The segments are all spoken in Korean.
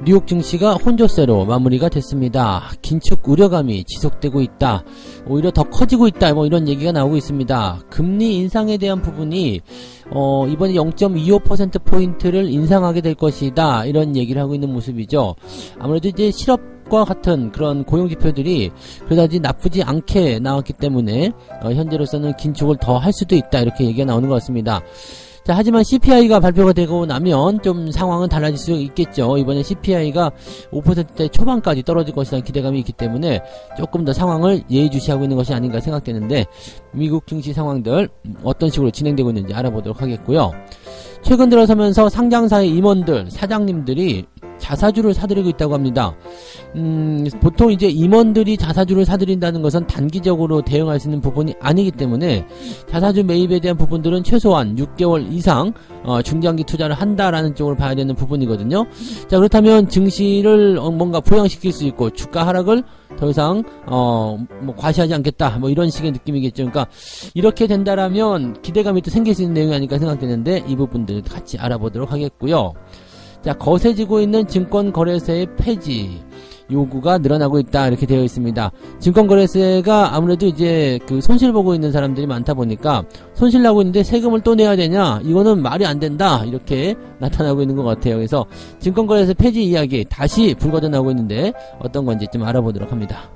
뉴욕 증시가 혼조세로 마무리가 됐습니다. 긴축 우려감이 지속되고 있다. 오히려 더 커지고 있다. 뭐 이런 얘기가 나오고 있습니다. 금리 인상에 대한 부분이 이번에 0.25%포인트를 인상하게 될 것이다. 이런 얘기를 하고 있는 모습이죠. 아무래도 이제 실업과 같은 그런 고용 지표들이 그다지 나쁘지 않게 나왔기 때문에 현재로서는 긴축을 더 할 수도 있다. 이렇게 얘기가 나오는 것 같습니다. 자, 하지만 CPI가 발표가 되고 나면 좀 상황은 달라질 수 있겠죠. 이번에 CPI가 5%대 초반까지 떨어질 것이라는 기대감이 있기 때문에 조금 더 상황을 예의주시하고 있는 것이 아닌가 생각되는데, 미국 증시 상황들 어떤 식으로 진행되고 있는지 알아보도록 하겠고요. 최근 들어서면서 상장사의 임원들, 사장님들이 자사주를 사들이고 있다고 합니다. 보통 이제 임원들이 자사주를 사들인다는 것은 단기적으로 대응할 수 있는 부분이 아니기 때문에 자사주 매입에 대한 부분들은 최소한 6개월 이상 중장기 투자를 한다라는 쪽으로 봐야 되는 부분이거든요. 자, 그렇다면 증시를 뭔가 부양시킬 수 있고 주가 하락을 더 이상 뭐 과시하지 않겠다, 뭐 이런 식의 느낌이겠죠. 그러니까 이렇게 된다라면 기대감이 또 생길 수 있는 내용이 아닐까 생각되는데, 이 부분들 같이 알아보도록 하겠고요. 자, 거세지고 있는 증권거래세의 폐지 요구가 늘어나고 있다, 이렇게 되어 있습니다. 증권거래세가 아무래도 이제 그 손실 보고 있는 사람들이 많다 보니까 손실 나고 있는데 세금을 또 내야 되냐, 이거는 말이 안 된다, 이렇게 나타나고 있는 것 같아요. 그래서 증권거래세 폐지 이야기 다시 불거져 나오고 있는데 어떤 건지 좀 알아보도록 합니다.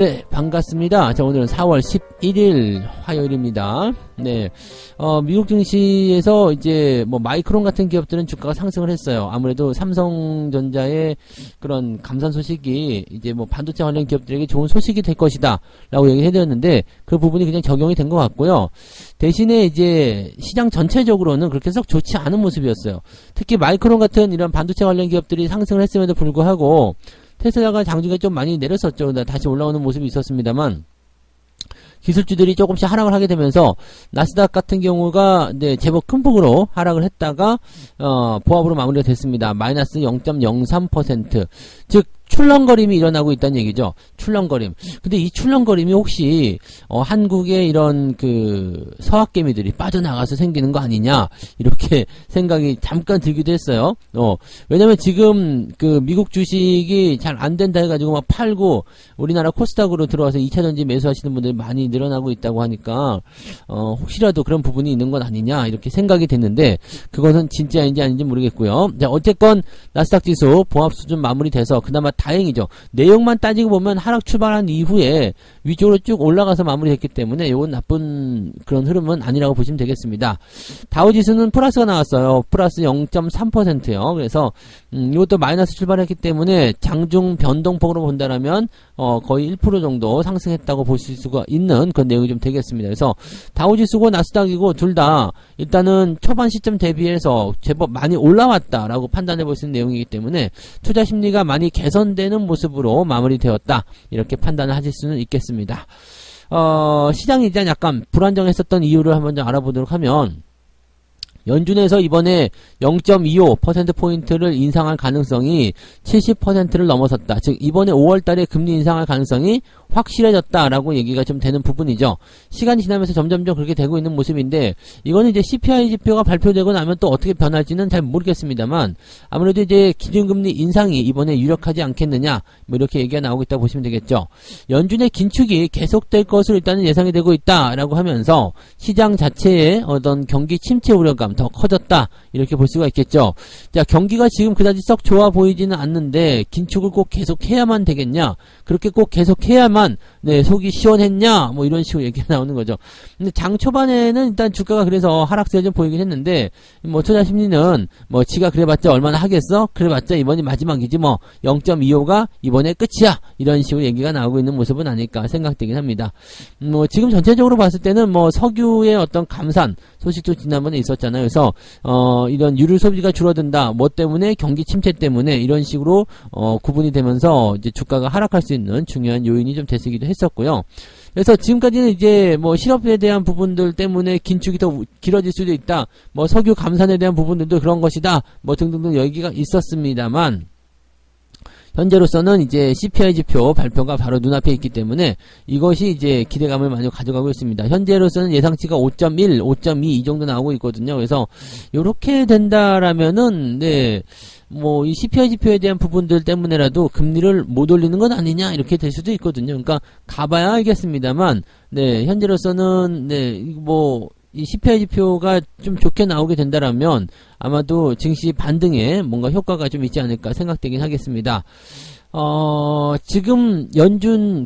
네, 반갑습니다. 자, 오늘은 4월 11일 화요일입니다. 네, 미국 증시에서 이제 뭐 마이크론 같은 기업들은 주가가 상승을 했어요. 아무래도 삼성전자의 그런 감산 소식이 이제 뭐 반도체 관련 기업들에게 좋은 소식이 될 것이다 라고 얘기해드렸는데, 그 부분이 그냥 적용이 된 것 같고요. 대신에 이제 시장 전체적으로는 그렇게 썩 좋지 않은 모습이었어요. 특히 마이크론 같은 이런 반도체 관련 기업들이 상승을 했음에도 불구하고 테슬라가 장중에 좀 많이 내렸었죠. 다시 올라오는 모습이 있었습니다만, 기술주들이 조금씩 하락을 하게 되면서 나스닥 같은 경우가 네, 제법 큰 폭으로 하락을 했다가 보합으로 마무리가 됐습니다. 마이너스 0.03%, 즉 출렁거림이 일어나고 있다는 얘기죠. 출렁거림. 근데 이 출렁거림이 혹시 한국의 이런 그 서학개미들이 빠져나가서 생기는 거 아니냐, 이렇게 생각이 잠깐 들기도 했어요. 왜냐면 지금 그 미국 주식이 잘 안 된다 해가지고 막 팔고 우리나라 코스닥으로 들어와서 2차전지 매수하시는 분들이 많이 늘어나고 있다고 하니까 혹시라도 그런 부분이 있는 건 아니냐, 이렇게 생각이 됐는데, 그것은 진짜인지 아닌지 모르겠고요. 자, 어쨌건 나스닥 지수 보합 수준 마무리돼서 그나마 다행이죠. 내용만 따지고 보면 하락 출발한 이후에 위쪽으로 쭉 올라가서 마무리했기 때문에 이건 나쁜 그런 흐름은 아니라고 보시면 되겠습니다. 다우지수는 플러스가 나왔어요. 플러스 0.3%요. 그래서 이것도 마이너스 출발했기 때문에 장중 변동폭으로 본다라면 거의 1% 정도 상승했다고 보실 수가 있는 그런 내용이 좀 되겠습니다. 그래서 다우지수고 나스닥이고 둘 다 일단은 초반 시점 대비해서 제법 많이 올라왔다라고 판단해 볼 수 있는 내용이기 때문에 투자 심리가 많이 개선되는 모습으로 마무리되었다, 이렇게 판단을 하실 수는 있겠습니다. 시장이 일단 약간 불안정했었던 이유를 한번 좀 알아보도록 하면, 연준에서 이번에 0.25%포인트를 인상할 가능성이 70%를 넘어섰다. 즉 이번에 5월달에 금리 인상할 가능성이 확실해졌다라고 얘기가 좀 되는 부분이죠. 시간이 지나면서 점점점 그렇게 되고 있는 모습인데, 이거는 이제 CPI 지표가 발표되고 나면 또 어떻게 변할지는 잘 모르겠습니다만, 아무래도 이제 기준금리 인상이 이번에 유력하지 않겠느냐, 뭐 이렇게 얘기가 나오고 있다고 보시면 되겠죠. 연준의 긴축이 계속될 것으로 일단은 예상이 되고 있다라고 하면서 시장 자체의 어떤 경기 침체 우려감 더 커졌다, 이렇게 볼 수가 있겠죠. 자, 경기가 지금 그다지 썩 좋아 보이지는 않는데 긴축을 꼭 계속해야만 되겠냐, 그렇게 꼭 계속해야만 네, 속이 시원했냐, 뭐 이런 식으로 얘기가 나오는 거죠. 근데 장 초반에는 일단 주가가 그래서 하락세를 좀 보이긴 했는데, 뭐 투자 심리는 뭐 지가 그래봤자 얼마나 하겠어? 그래봤자 이번이 마지막이지 뭐 0.25가 이번에 끝이야, 이런 식으로 얘기가 나오고 있는 모습은 아닐까 생각되긴 합니다. 뭐 지금 전체적으로 봤을 때는 뭐 석유의 어떤 감산 소식도 지난번에 있었잖아요. 그래서 이런 유류 소비가 줄어든다. 뭐 때문에 경기 침체 때문에 이런 식으로 구분이 되면서 이제 주가가 하락할 수 있는 중요한 요인이 좀 되기도 했었고요. 그래서 지금까지는 이제 뭐 실업에 대한 부분들 때문에 긴축이 더 길어질 수도 있다. 뭐 석유 감산에 대한 부분들도 그런 것이다. 뭐 등등등 얘기가 있었습니다만 현재로서는 이제 CPI 지표 발표가 바로 눈앞에 있기 때문에 이것이 이제 기대감을 많이 가져가고 있습니다. 현재로서는 예상치가 5.1, 5.2 이 정도 나오고 있거든요. 그래서 요렇게 된다라면은 뭐 이 CPI 지표에 대한 부분들 때문에라도 금리를 못 올리는 건 아니냐 이렇게 될 수도 있거든요. 그러니까 가봐야 알겠습니다만 현재로서는 뭐 이 CPI 지표가 좀 좋게 나오게 된다라면 아마도 증시 반등에 뭔가 효과가 좀 있지 않을까 생각되긴 하겠습니다. 지금 연준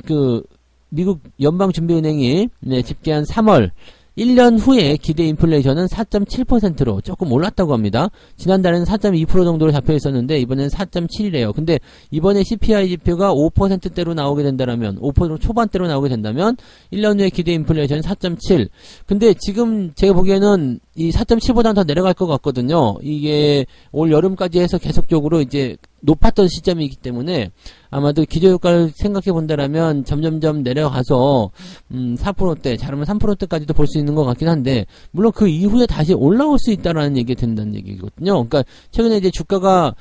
미국 연방준비은행이 집계한 3월 1년 후에 기대 인플레이션은 4.7%로 조금 올랐다고 합니다. 지난달에는 4.2% 정도로 잡혀 있었는데 이번에는 4.7이래요. 근데 이번에 CPI 지표가 5%대로 나오게 된다면 5% 초반대로 나오게 된다면 1년 후에 기대 인플레이션은 4.7. 근데 지금 제가 보기에는 이 4.7보다는 더 내려갈 것 같거든요. 이게 올 여름까지 해서 계속적으로 이제 높았던 시점이기 때문에 아마도 기저효과를 생각해 본다라면 점점점 내려가서 4%대, 잘하면 3%대까지도 볼 수 있는 것 같긴 한데 물론 그 이후에 다시 올라올 수 있다라는 얘기가 된다는 얘기거든요. 그러니까 최근에 이제 주가가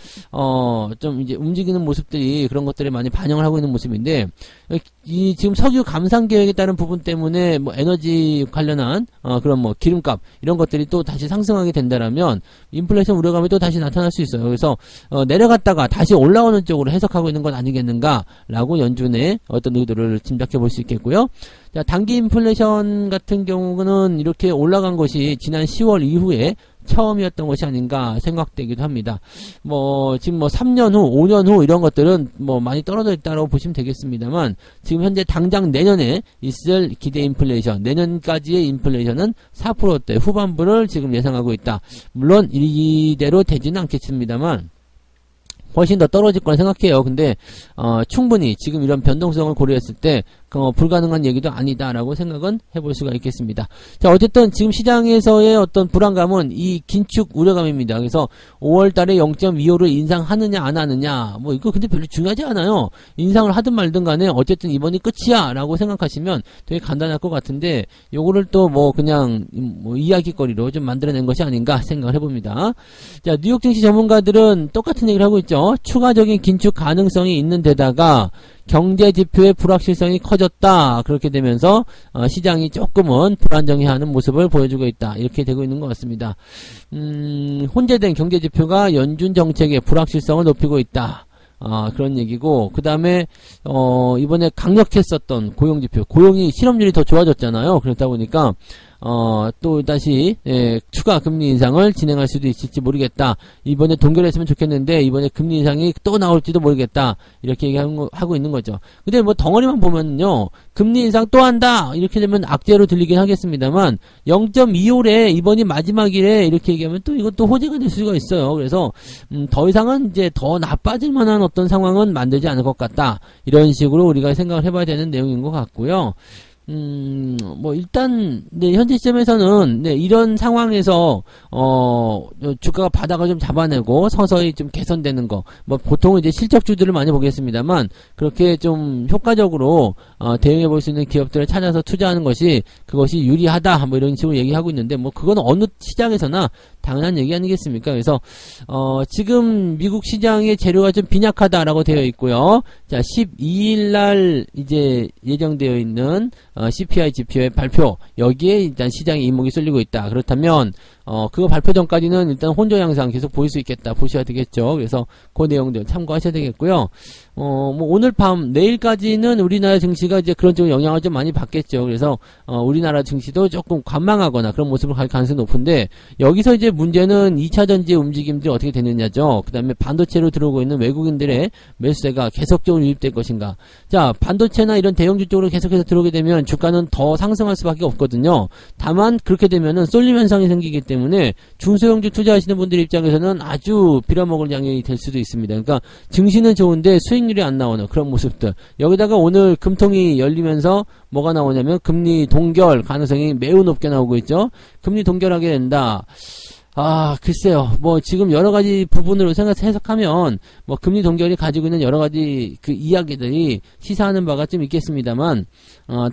좀 이제 움직이는 모습들이 그런 것들이 많이 반영을 하고 있는 모습인데 이 지금 석유 감산 계획에 따른 부분 때문에 뭐 에너지 관련한 그런 뭐 기름값 이런 것들이 또 다시 상승하게 된다라면 인플레이션 우려감이 또 다시 나타날 수 있어요. 그래서 내려갔다가 다시 올라오는 쪽으로 해석하고 있는 건 아니겠는가라고 연준의 어떤 의도를 짐작해 볼 수 있겠고요. 자, 단기 인플레이션 같은 경우는 이렇게 올라간 것이 지난 10월 이후에 처음이었던 것이 아닌가 생각되기도 합니다. 뭐 지금 뭐 3년 후, 5년 후 이런 것들은 뭐 많이 떨어져 있다고 보시면 되겠습니다만 지금 현재 당장 내년에 있을 기대 인플레이션, 내년까지의 인플레이션은 4%대 후반부를 지금 예상하고 있다. 물론 이대로 되지는 않겠습니다만 훨씬 더 떨어질 거라 생각해요. 근데 충분히 지금 이런 변동성을 고려했을 때 불가능한 얘기도 아니다라고 생각은 해볼 수가 있겠습니다. 자, 어쨌든 지금 시장에서의 어떤 불안감은 이 긴축 우려감입니다. 그래서 5월달에 0.25를 인상하느냐 안 하느냐 뭐 이거 근데 별로 중요하지 않아요. 인상을 하든 말든 간에 어쨌든 이번이 끝이야라고 생각하시면 되게 간단할 것 같은데 요거를 또 뭐 그냥 뭐 이야기거리로 좀 만들어낸 것이 아닌가 생각을 해봅니다. 자, 뉴욕 증시 전문가들은 똑같은 얘기를 하고 있죠. 추가적인 긴축 가능성이 있는 데다가 경제 지표의 불확실성이 커졌다. 그렇게 되면서 시장이 조금은 불안정해하는 모습을 보여주고 있다. 이렇게 되고 있는 것 같습니다. 혼재된 경제 지표가 연준 정책의 불확실성을 높이고 있다. 그런 얘기고, 그 다음에, 이번에 강력했었던 고용지표, 고용이 실업률이 더 좋아졌잖아요. 그렇다 보니까, 또 다시, 추가 금리 인상을 진행할 수도 있을지 모르겠다. 이번에 동결했으면 좋겠는데, 이번에 금리 인상이 또 나올지도 모르겠다. 이렇게 얘기하고 있는 거죠. 근데 뭐 덩어리만 보면요, 금리 인상 또 한다! 이렇게 되면 악재로 들리긴 하겠습니다만, 0.25래, 이번이 마지막이래, 이렇게 얘기하면 또 이것도 호재가 될 수가 있어요. 그래서, 더 이상은 이제 더 나빠질 만한 어떤 상황은 만들지 않을 것 같다. 이런 식으로 우리가 생각을 해봐야 되는 내용인 것 같고요. 뭐, 일단, 현재 시점에서는, 이런 상황에서, 주가가 바닥을 좀 잡아내고, 서서히 좀 개선되는 거, 뭐, 보통은 이제 실적주들을 많이 보겠습니다만, 그렇게 좀 효과적으로, 대응해 볼 수 있는 기업들을 찾아서 투자하는 것이, 그것이 유리하다, 뭐, 이런 식으로 얘기하고 있는데, 뭐, 그건 어느 시장에서나 당연한 얘기 아니겠습니까? 그래서, 지금 미국 시장의 재료가 좀 빈약하다라고 되어 있고요. 자, 12일날 이제 예정되어 있는, CPI 지표의 발표, 여기에 일단 시장의 이목이 쏠리고 있다. 그렇다면 그거 발표 전까지는 일단 혼조 양상 계속 보일 수 있겠다 보셔야 되겠죠. 그래서 그 내용들 참고하셔야 되겠고요. 뭐 오늘 밤 내일까지는 우리나라 증시가 이제 그런 쪽으로 영향을 좀 많이 받겠죠. 그래서 우리나라 증시도 조금 관망하거나 그런 모습을 갈 가능성이 높은데, 여기서 이제 문제는 2차 전지의 움직임들이 어떻게 되느냐죠. 그 다음에 반도체로 들어오고 있는 외국인들의 매수세가 계속적으로 유입될 것인가. 자, 반도체나 이런 대형주 쪽으로 계속해서 들어오게 되면 주가는 더 상승할 수밖에 없거든요. 다만 그렇게 되면은 쏠림 현상이 생기기 때문에 중소형주 투자하시는 분들 입장에서는 아주 빌어먹을 양이 될 수도 있습니다. 그러니까 증시는 좋은데 수익률이 안 나오는 그런 모습들. 여기다가 오늘 금통이 열리면서 뭐가 나오냐면 금리 동결 가능성이 매우 높게 나오고 있죠. 금리 동결하게 된다. 글쎄요. 뭐, 지금 여러 가지 부분으로 해석하면, 뭐, 금리 동결이 가지고 있는 여러 가지 그 이야기들이 시사하는 바가 좀 있겠습니다만,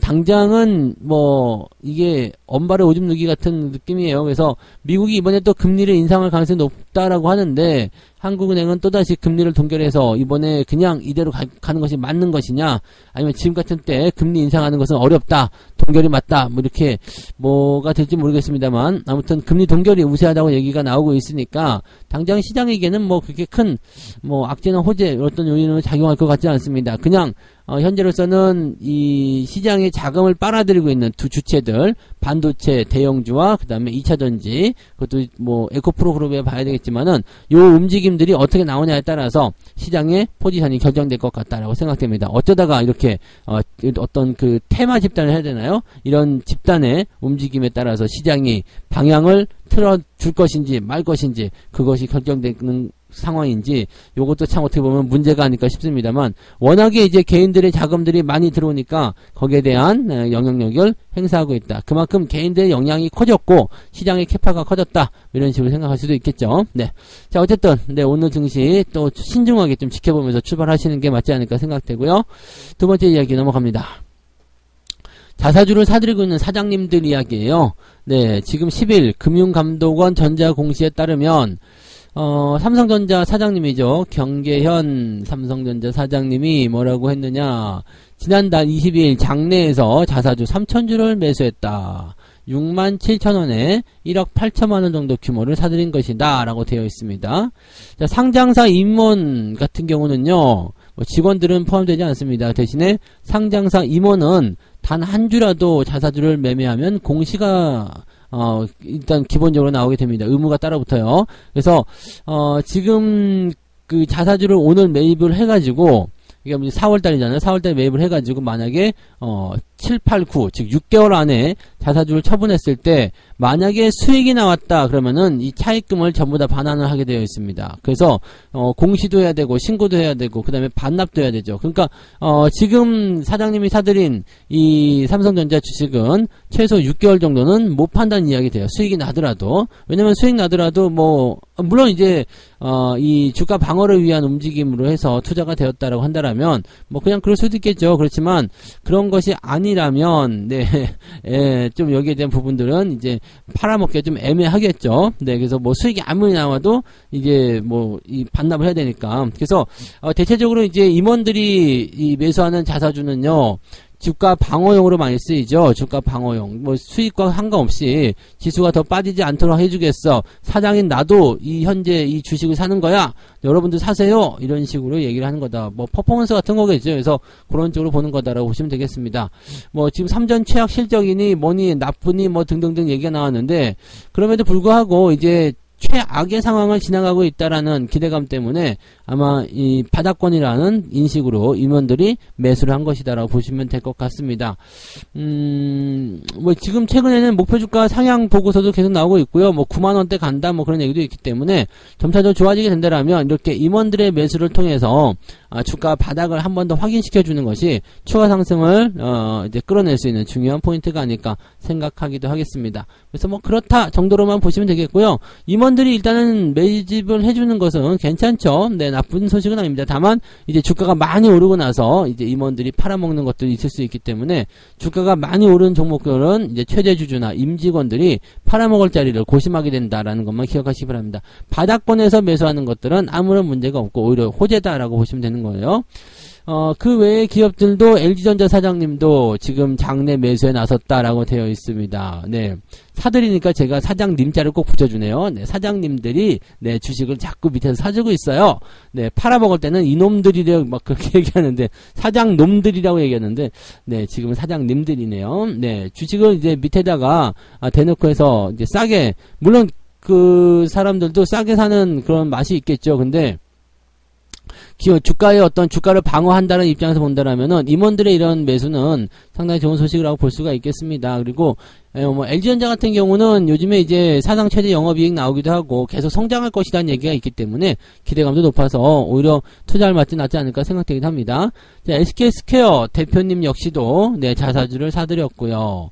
당장은 뭐, 이게 엄발의 오줌 누기 같은 느낌이에요. 그래서 미국이 이번에 또 금리를 인상할 가능성이 높다라고 하는데, 한국은행은 또다시 금리를 동결해서 이번에 그냥 이대로 가는 것이 맞는 것이냐, 아니면 지금 같은 때 금리 인상하는 것은 어렵다, 동결이 맞다, 뭐 이렇게 뭐가 될지 모르겠습니다만, 아무튼 금리 동결이 우세하다고 얘기가 나오고 있으니까 당장 시장에게는 뭐 그렇게 큰 뭐 악재나 호재 어떤 요인으로 작용할 것 같지 않습니다. 그냥 현재로서는 이 시장에 자금을 빨아들이고 있는 두 주체들, 반도체 대형주와 그 다음에 2차전지, 그것도 뭐 에코프로 그룹에 봐야 되겠지만은 요 움직임들이 어떻게 나오냐에 따라서 시장의 포지션이 결정될 것 같다라고 생각됩니다. 어쩌다가 이렇게 어떤 그 테마 집단을 해야 되나요? 이런 집단의 움직임에 따라서 시장이 방향을 틀어줄 것인지 말 것인지 그것이 결정되는 상황인지, 요것도 참 어떻게 보면 문제가 아닐까 싶습니다만, 워낙에 이제 개인들의 자금들이 많이 들어오니까 거기에 대한 영향력을 행사하고 있다. 그만큼 개인들의 영향이 커졌고 시장의 캐파가 커졌다, 이런 식으로 생각할 수도 있겠죠. 네. 자, 어쨌든 오늘 증시 또 신중하게 좀 지켜보면서 출발하시는 게 맞지 않을까 생각되고요. 두 번째 이야기 넘어갑니다. 자사주를 사들이고 있는 사장님들 이야기예요. 네, 지금 10일 금융감독원 전자공시에 따르면 삼성전자 사장님이죠. 경계현 삼성전자 사장님이 뭐라고 했느냐. 지난달 22일 장내에서 자사주 3,000주를 매수했다. 67,000원에 1억 8천만원 정도 규모를 사들인 것이다 라고 되어 있습니다. 자, 상장사 임원 같은 경우는요, 뭐 직원들은 포함되지 않습니다. 대신에 상장사 임원은 단 한 주라도 자사주를 매매하면 공시가 일단 기본적으로 나오게 됩니다. 의무가 따라붙어요. 그래서 지금 그 자사주를 오늘 매입을 해가지고, 이게 4월달이잖아요. 4월달에 매입을 해가지고 만약에 7, 8, 9, 즉 6개월 안에 자사주를 처분했을 때 만약에 수익이 나왔다 그러면은 이 차익금을 전부 다 반환을 하게 되어 있습니다. 그래서 공시도 해야 되고 신고도 해야 되고 그 다음에 반납도 해야 되죠. 그러니까 지금 사장님이 사들인 이 삼성전자 주식은 최소 6개월 정도는 못 판다는 이야기 돼요. 수익이 나더라도. 왜냐면 수익 나더라도 뭐 물론 이제 이 주가 방어를 위한 움직임으로 해서 투자가 되었다라고 한다라면 뭐 그냥 그럴 수도 있겠죠. 그렇지만 그런 것이 아니라면 좀 여기에 대한 부분들은 이제 팔아먹기 좀 애매하겠죠. 네, 그래서 뭐 수익이 아무리 나와도 이제 뭐 이 반납을 해야 되니까. 그래서 대체적으로 이제 임원들이 이 매수하는 자사주는요, 주가 방어용으로 많이 쓰이죠. 주가 방어용. 뭐 수익과 상관없이 지수가 더 빠지지 않도록 해주겠어. 사장인 나도 이 현재 이 주식을 사는 거야. 여러분들 사세요. 이런 식으로 얘기를 하는 거다. 뭐 퍼포먼스 같은 거겠죠. 그래서 그런 쪽으로 보는 거다라고 보시면 되겠습니다. 뭐 지금 3전 최악 실적이니 뭐니 나쁘니 뭐 등등등 얘기가 나왔는데, 그럼에도 불구하고 이제 최악의 상황을 지나가고 있다라는 기대감 때문에 아마 이 바닥권이라는 인식으로 임원들이 매수를 한 것이다라고 보시면 될 것 같습니다. 뭐 지금 최근에는 목표 주가 상향 보고서도 계속 나오고 있고요. 뭐 9만원대 간다 뭐 그런 얘기도 있기 때문에 점차적으로 좋아지게 된다라면 이렇게 임원들의 매수를 통해서 주가 바닥을 한 번 더 확인시켜 주는 것이 추가 상승을 이제 끌어낼 수 있는 중요한 포인트가 아닐까 생각하기도 하겠습니다. 그래서 뭐 그렇다 정도로만 보시면 되겠고요. 임원들이 일단은 매집을 해주는 것은 괜찮죠. 네, 나쁜 소식은 아닙니다. 다만 이제 주가가 많이 오르고 나서 이제 임원들이 팔아먹는 것들이 있을 수 있기 때문에 주가가 많이 오른 종목들은 이제 최대주주나 임직원들이 팔아먹을 자리를 고심하게 된다라는 것만 기억하시기 바랍니다. 바닥권에서 매수하는 것들은 아무런 문제가 없고 오히려 호재다라고 보시면 되는 거예요. 그 외의 기업들도 LG전자 사장님도 지금 장내 매수에 나섰다라고 되어 있습니다. 네. 사들이니까 제가 사장님자를 꼭 붙여주네요. 네. 사장님들이, 네, 주식을 자꾸 밑에서 사주고 있어요. 네. 팔아먹을 때는 이놈들이라고 막 그렇게 얘기하는데, 사장놈들이라고 얘기하는데, 네. 지금은 사장님들이네요. 네. 주식을 이제 밑에다가 대놓고 해서 이제 싸게, 물론 그 사람들도 싸게 사는 그런 맛이 있겠죠. 근데, 주가의 어떤 주가를 방어한다는 입장에서 본다라면은 임원들의 이런 매수는 상당히 좋은 소식이라고 볼 수가 있겠습니다. 그리고 뭐 LG전자 같은 경우는 요즘에 이제 사상 최대 영업이익 나오기도 하고 계속 성장할 것이라는 얘기가 있기 때문에 기대감도 높아서 오히려 투자할 맛이 낫지 않을까 생각되기도 합니다. 자, SK스퀘어 대표님 역시도 네, 자사주를 사들였고요.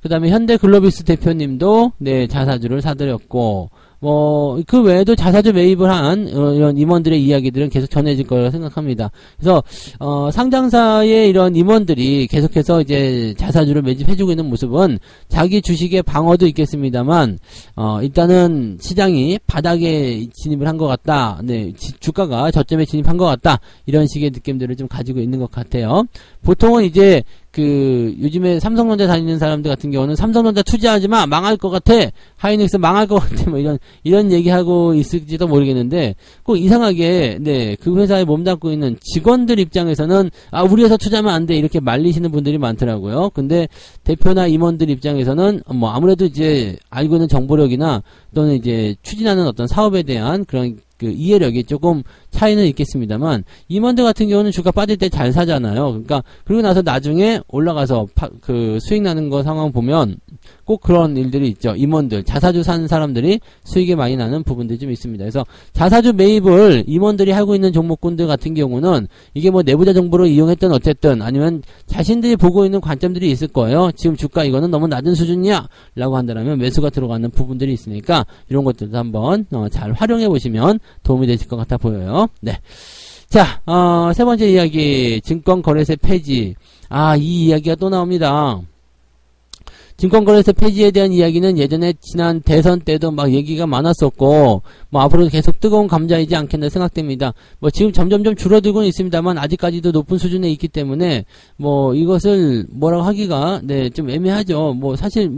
그 다음에 현대글로비스 대표님도 네, 자사주를 사들였고, 그 외에도 자사주 매입을 한 이런 임원들의 이야기들은 계속 전해질 거라고 생각합니다. 그래서 상장사의 이런 임원들이 계속해서 이제 자사주를 매집해주고 있는 모습은 자기 주식의 방어도 있겠습니다만 일단은 시장이 바닥에 진입을 한 것 같다. 네, 주가가 저점에 진입한 것 같다. 이런 식의 느낌들을 좀 가지고 있는 것 같아요. 보통은 이제 요즘에 삼성전자 다니는 사람들 같은 경우는 삼성전자 투자하지 마! 망할 것 같아! 하이닉스 망할 것 같아! 뭐 이런 얘기하고 있을지도 모르겠는데, 꼭 이상하게, 네, 그 회사에 몸담고 있는 직원들 입장에서는, 우리 회사 투자하면 안 돼! 이렇게 말리시는 분들이 많더라고요. 근데 대표나 임원들 입장에서는, 아무래도 이제 알고 있는 정보력이나 또는 이제 추진하는 어떤 사업에 대한 그런 이해력이 조금 차이는 있겠습니다만, 임원들 같은 경우는 주가 빠질 때 잘 사잖아요. 그러니까, 그리고 나서 나중에 올라가서 수익 나는 거 상황 보면 꼭 그런 일들이 있죠. 임원들, 자사주 산 사람들이 수익이 많이 나는 부분들이 좀 있습니다. 그래서 자사주 매입을 임원들이 하고 있는 종목군들 같은 경우는 이게 뭐 내부자 정보를 이용했든 어쨌든 아니면 자신들이 보고 있는 관점들이 있을 거예요. 지금 주가 이거는 너무 낮은 수준이야! 라고 한다면 매수가 들어가는 부분들이 있으니까 이런 것들도 한번 잘 활용해 보시면 도움이 되실 것 같아 보여요. 네. 자, 세 번째 이야기, 증권거래세 폐지. 이 이야기가 또 나옵니다. 증권거래세 폐지에 대한 이야기는 예전에 지난 대선 때도 막 얘기가 많았었고, 앞으로도 계속 뜨거운 감자이지 않겠나 생각됩니다. 지금 점점점 줄어들고는 있습니다만, 아직까지도 높은 수준에 있기 때문에, 이것을 뭐라고 하기가, 네, 좀 애매하죠. 사실,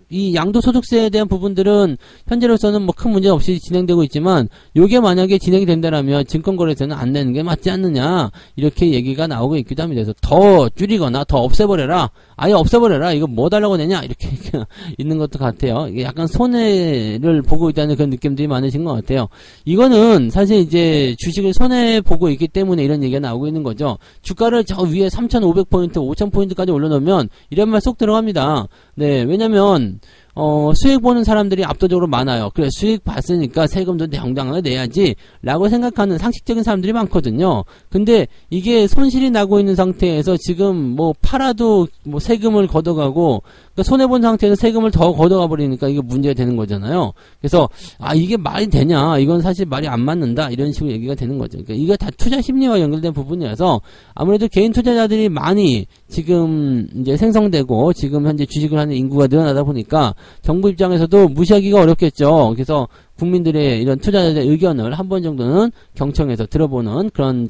이 양도소득세에 대한 부분들은 현재로서는 큰 문제 없이 진행되고 있지만 요게 만약에 진행이 된다라면 증권거래세는 안 내는 게 맞지 않느냐 이렇게 얘기가 나오고 있기도 합니다. 그래서 더 줄이거나 더 없애버려라, 아예 없애버려라, 이거 뭐 달라고 내냐 이렇게 있는 것도 같아요. 이게 약간 손해를 보고 있다는 그런 느낌들이 많으신 것 같아요. 이거는 사실 이제 주식을 손해보고 있기 때문에 이런 얘기가 나오고 있는 거죠. 주가를 저 위에 3,500포인트 5,000포인트까지 올려놓으면 이런 말 쏙 들어갑니다. 네, 왜냐면 수익 보는 사람들이 압도적으로 많아요. 그래, 수익 봤으니까 세금도 정당하게 내야지 라고 생각하는 상식적인 사람들이 많거든요. 근데 이게 손실이 나고 있는 상태에서 지금 팔아도 세금을 걷어가고, 그러니까 손해본 상태에서 세금을 더 걷어가 버리니까 이게 문제가 되는 거잖아요. 그래서 이게 말이 되냐, 이건 사실 말이 안 맞는다, 이런 식으로 얘기가 되는 거죠. 그러니까 이거 다 투자 심리와 연결된 부분이라서 아무래도 개인 투자자들이 많이 지금 이제 생성되고 지금 현재 주식을 하는 인구가 늘어나다 보니까 정부 입장에서도 무시하기가 어렵겠죠. 그래서 국민들의 이런 투자자의 의견을 한 번 정도는 경청해서 들어보는 그런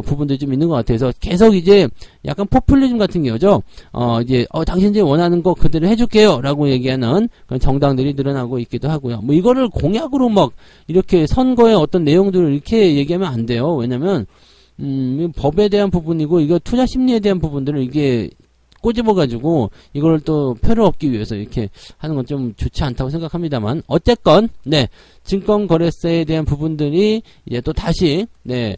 부분들이 좀 있는 것 같아서 계속 이제 약간 포퓰리즘 같은 경우죠. 이제 당신들이 원하는 거 그대로 해줄게요 라고 얘기하는 그런 정당들이 늘어나고 있기도 하고요. 이거를 공약으로 이렇게 선거의 어떤 내용들을 이렇게 얘기하면 안 돼요. 왜냐면 법에 대한 부분이고 이거 투자 심리에 대한 부분들을 이게 꼬집어가지고 이걸 또 표를 얻기 위해서 이렇게 하는 건 좀 좋지 않다고 생각합니다만, 어쨌건 네, 증권거래세에 대한 부분들이 이제 또 다시 네,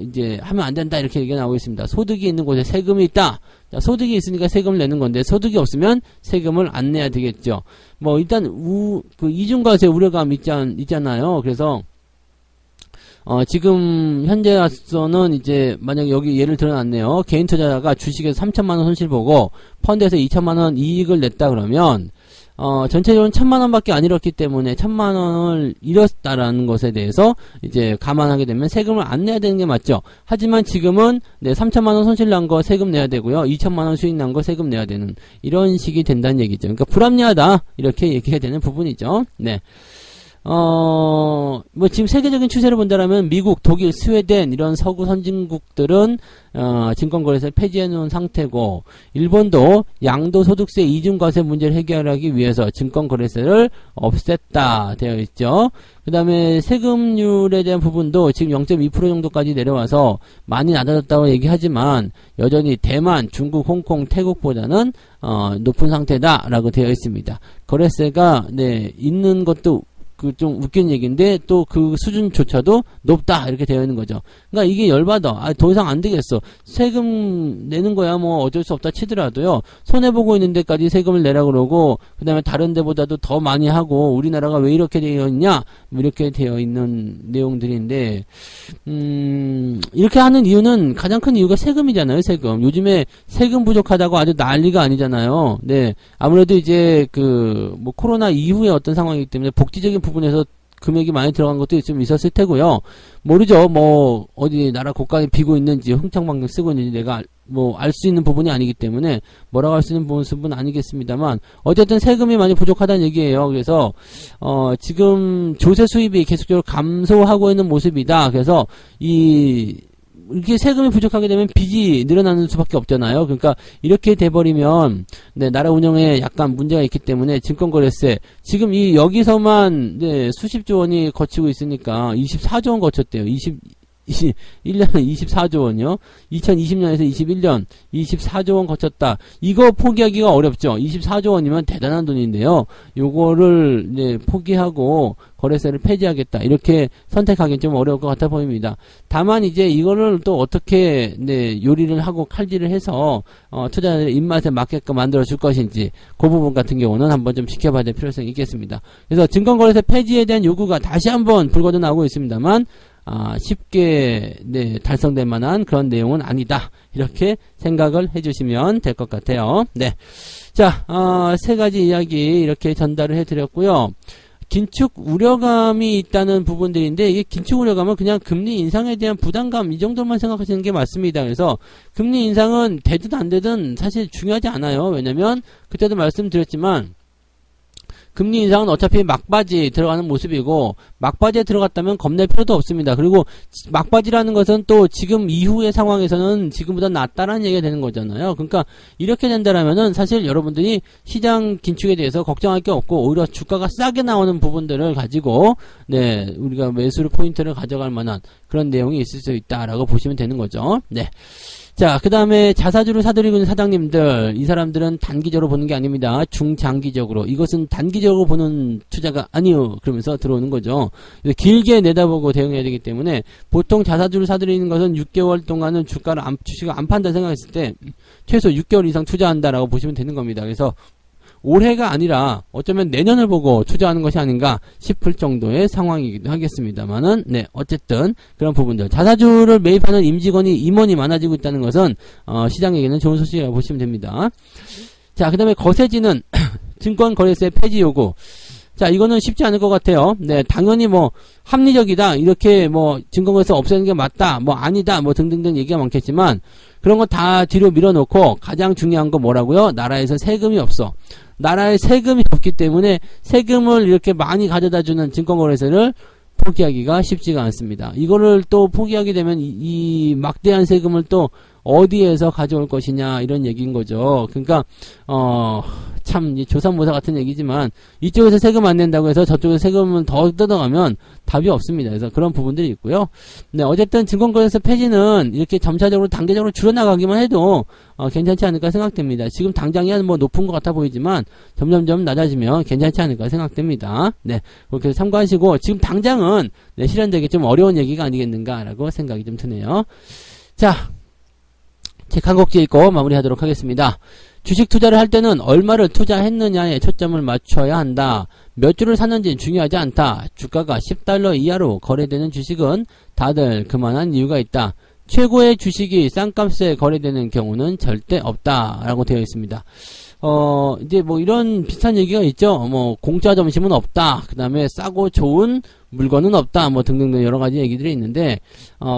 이제 하면 안 된다 이렇게 얘기가 나오고 있습니다. 소득이 있는 곳에 세금이 있다. 자, 소득이 있으니까 세금을 내는 건데 소득이 없으면 세금을 안 내야 되겠죠. 일단 이중과세 우려감 있잖아요. 그래서 지금 현재 와서는 이제 만약에 여기 예를 들어놨네요. 개인 투자자가 주식에서 3천만원 손실 보고 펀드에서 2천만원 이익을 냈다 그러면 전체적으로 1,000만원 밖에 안 잃었기 때문에 1,000만원을 잃었다라는 것에 대해서 이제 감안하게 되면 세금을 안 내야 되는 게 맞죠. 하지만 지금은 네, 3,000만원 손실 난 거 세금 내야 되고요. 2천만원 수익 난 거 세금 내야 되는 이런 식이 된다는 얘기죠. 그러니까 불합리하다 이렇게 얘기가 되는 부분이죠. 네. 지금 세계적인 추세를 본다라면 미국, 독일, 스웨덴 이런 서구 선진국들은 증권거래세를 폐지해 놓은 상태고, 일본도 양도소득세 이중과세 문제를 해결하기 위해서 증권거래세를 없앴다 되어 있죠. 그 다음에 세금률에 대한 부분도 지금 0.2% 정도까지 내려와서 많이 낮아졌다고 얘기하지만 여전히 대만, 중국, 홍콩, 태국보다는 높은 상태다라고 되어 있습니다. 거래세가 네, 있는 것도 좀 웃긴 얘기인데 또 그 수준조차도 높다 이렇게 되어 있는 거죠. 그러니까 이게 열받아. 더 이상 안 되겠어. 세금 내는 거야 어쩔 수 없다 치더라도요. 손해보고 있는 데까지 세금을 내라 그러고 그 다음에 다른 데보다도 더 많이 하고 우리나라가 왜 이렇게 되어 있냐 이렇게 되어 있는 내용들인데 이렇게 하는 이유는 가장 큰 이유가 세금이잖아요. 세금. 요즘에 세금 부족하다고 아주 난리가 아니잖아요. 네. 아무래도 이제 코로나 이후의 어떤 상황이기 때문에 복지적인 부분에서 금액이 많이 들어간 것도 좀 있었을 테고요. 모르죠. 뭐 어디 나라 국가에 비고 있는지 흥청망청 쓰고 있는지 내가 뭐 알 수 있는 부분이 아니기 때문에 뭐라고 할 수 있는 부분은 아니겠습니다만 어쨌든 세금이 많이 부족하다는 얘기예요. 그래서 지금 조세 수입이 계속적으로 감소하고 있는 모습이다. 그래서 이렇게 세금이 부족하게 되면 빚이 늘어나는 수밖에 없잖아요. 그러니까 이렇게 돼버리면 네, 나라 운영에 약간 문제가 있기 때문에 증권거래세 지금 여기서만 네, 수십조 원이 거치고 있으니까 24조 원 거쳤대요. 1년에 24조 원이요. 2020년에서 21년 24조 원 거쳤다. 이거 포기하기가 어렵죠. 24조 원이면 대단한 돈인데요. 요거를 네, 포기하고 거래세를 폐지하겠다. 이렇게 선택하기 좀 어려울 것 같아 보입니다. 다만 이제 이거를 또 어떻게 네, 요리를 하고 칼질을 해서 투자자들의 입맛에 맞게끔 만들어 줄 것인지 그 부분 같은 경우는 한번 좀 지켜봐야 될 필요성이 있겠습니다. 그래서 증권거래세 폐지에 대한 요구가 다시 한번 불거져 나오고 있습니다만 쉽게 네, 달성될 만한 그런 내용은 아니다. 이렇게 생각을 해주시면 될 것 같아요. 네, 자, 세 가지 이야기 이렇게 전달을 해드렸고요. 긴축 우려감이 있다는 부분들인데 이게 긴축 우려감은 그냥 금리 인상에 대한 부담감 이 정도만 생각하시는 게 맞습니다. 그래서 금리 인상은 되든 안 되든 사실 중요하지 않아요. 왜냐면 그때도 말씀드렸지만 금리 인상은 어차피 막바지 들어가는 모습이고 막바지에 들어갔다면 겁낼 필요도 없습니다. 그리고 막바지라는 것은 또 지금 이후의 상황에서는 지금보다 낫다라는 얘기가 되는 거잖아요. 그러니까 이렇게 된다라면은 사실 여러분들이 시장 긴축에 대해서 걱정할 게 없고 오히려 주가가 싸게 나오는 부분들을 가지고 네, 우리가 매수를 포인트를 가져갈 만한 그런 내용이 있을 수 있다라고 보시면 되는 거죠. 네. 자, 그 다음에 자사주를 사들이고 있는 사장님들, 이 사람들은 단기적으로 보는 게 아닙니다. 중장기적으로. 이것은 단기적으로 보는 투자가 아니요. 그러면서 들어오는 거죠. 길게 내다보고 대응해야 되기 때문에 보통 자사주를 사들이는 것은 6개월 동안은 주식을 안 판다 생각했을 때 최소 6개월 이상 투자한다라고 보시면 되는 겁니다. 그래서 올해가 아니라 어쩌면 내년을 보고 투자하는 것이 아닌가 싶을 정도의 상황이기도 하겠습니다만은 네, 어쨌든 그런 부분들 자사주를 매입하는 임원이 많아지고 있다는 것은 시장에게는 좋은 소식이라고 보시면 됩니다. 자, 그 다음에 거세지는 증권거래세 폐지 요구. 자, 이거는 쉽지 않을 것 같아요. 네, 당연히 뭐 합리적이다 이렇게 뭐 증권거래세 없애는 게 맞다 뭐 아니다 뭐 등등등 얘기가 많겠지만 그런 거 다 뒤로 밀어놓고 가장 중요한 거 뭐라고요? 나라에서 세금이 없어. 나라에 세금이 없기 때문에 세금을 이렇게 많이 가져다주는 증권거래세를 포기하기가 쉽지가 않습니다. 이거를 또 포기하게 되면 이 막대한 세금을 또 어디에서 가져올 것이냐 이런 얘기인 거죠. 그러니까 참 조삼모사 같은 얘기지만 이쪽에서 세금 안 낸다고 해서 저쪽에서 세금을 더 뜯어가면 답이 없습니다. 그래서 그런 부분들이 있고요. 네, 어쨌든 증권거래세 폐지는 이렇게 점차적으로 단계적으로 줄여나가기만 해도 괜찮지 않을까 생각됩니다. 지금 당장이 뭐 높은 것 같아 보이지만 점점점 낮아지면 괜찮지 않을까 생각됩니다. 네, 그렇게 참고하시고 지금 당장은 네, 실현되기 좀 어려운 얘기가 아니겠는가라고 생각이 좀 드네요. 자, 책 한 곡지 읽고 마무리하도록 하겠습니다. 주식 투자를 할 때는 얼마를 투자했느냐에 초점을 맞춰야 한다. 몇 주를 샀는지는 중요하지 않다. 주가가 $10 이하로 거래되는 주식은 다들 그만한 이유가 있다. 최고의 주식이 싼값에 거래되는 경우는 절대 없다. 라고 되어 있습니다. 이제 뭐 이런 비슷한 얘기가 있죠. 뭐 공짜 점심은 없다. 그 다음에 싸고 좋은 물건은 없다. 뭐 등등등 여러 가지 얘기들이 있는데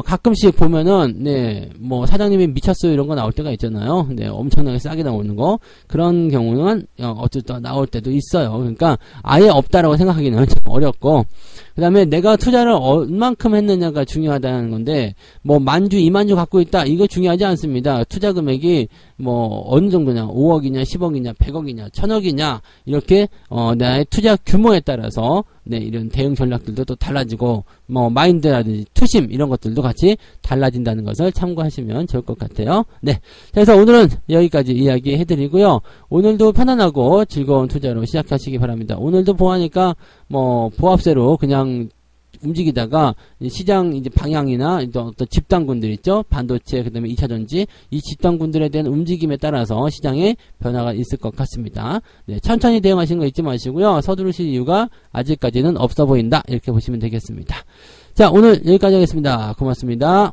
가끔씩 보면은 네, 뭐 사장님이 미쳤어요 이런 거 나올 때가 있잖아요. 네, 엄청나게 싸게 나오는 거 그런 경우는 어쨌든 나올 때도 있어요. 그러니까 아예 없다라고 생각하기는 좀 어렵고 그 다음에 내가 투자를 얼만큼 했느냐가 중요하다는 건데 뭐 10,000주, 20,000주 갖고 있다 이거 중요하지 않습니다. 투자 금액이 뭐 어느 정도냐 5억이냐 10억이냐 100억이냐 1000억이냐 이렇게 나의 투자 규모에 따라서 네, 이런 대응 전략들도 또 달라지고 뭐 마인드라든지 투심 이런 것들도 같이 달라진다는 것을 참고하시면 좋을 것 같아요. 네, 그래서 오늘은 여기까지 이야기 해드리고요. 오늘도 편안하고 즐거운 투자로 시작하시기 바랍니다. 오늘도 보아니까 뭐 보합세로 그냥 움직이다가 시장 이제 방향이나 어떤 집단군들 있죠. 반도체 그다음에 2차전지 이 집단군들에 대한 움직임에 따라서 시장에 변화가 있을 것 같습니다. 네, 천천히 대응하시는 거 잊지 마시고요. 서두르실 이유가 아직까지는 없어 보인다. 이렇게 보시면 되겠습니다. 자, 오늘 여기까지 하겠습니다. 고맙습니다.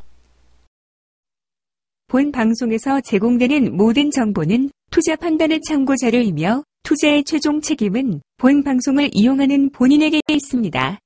본 방송에서 제공되는 모든 정보는 투자 판단의 참고 자료이며 투자의 최종 책임은 본 방송을 이용하는 본인에게 있습니다.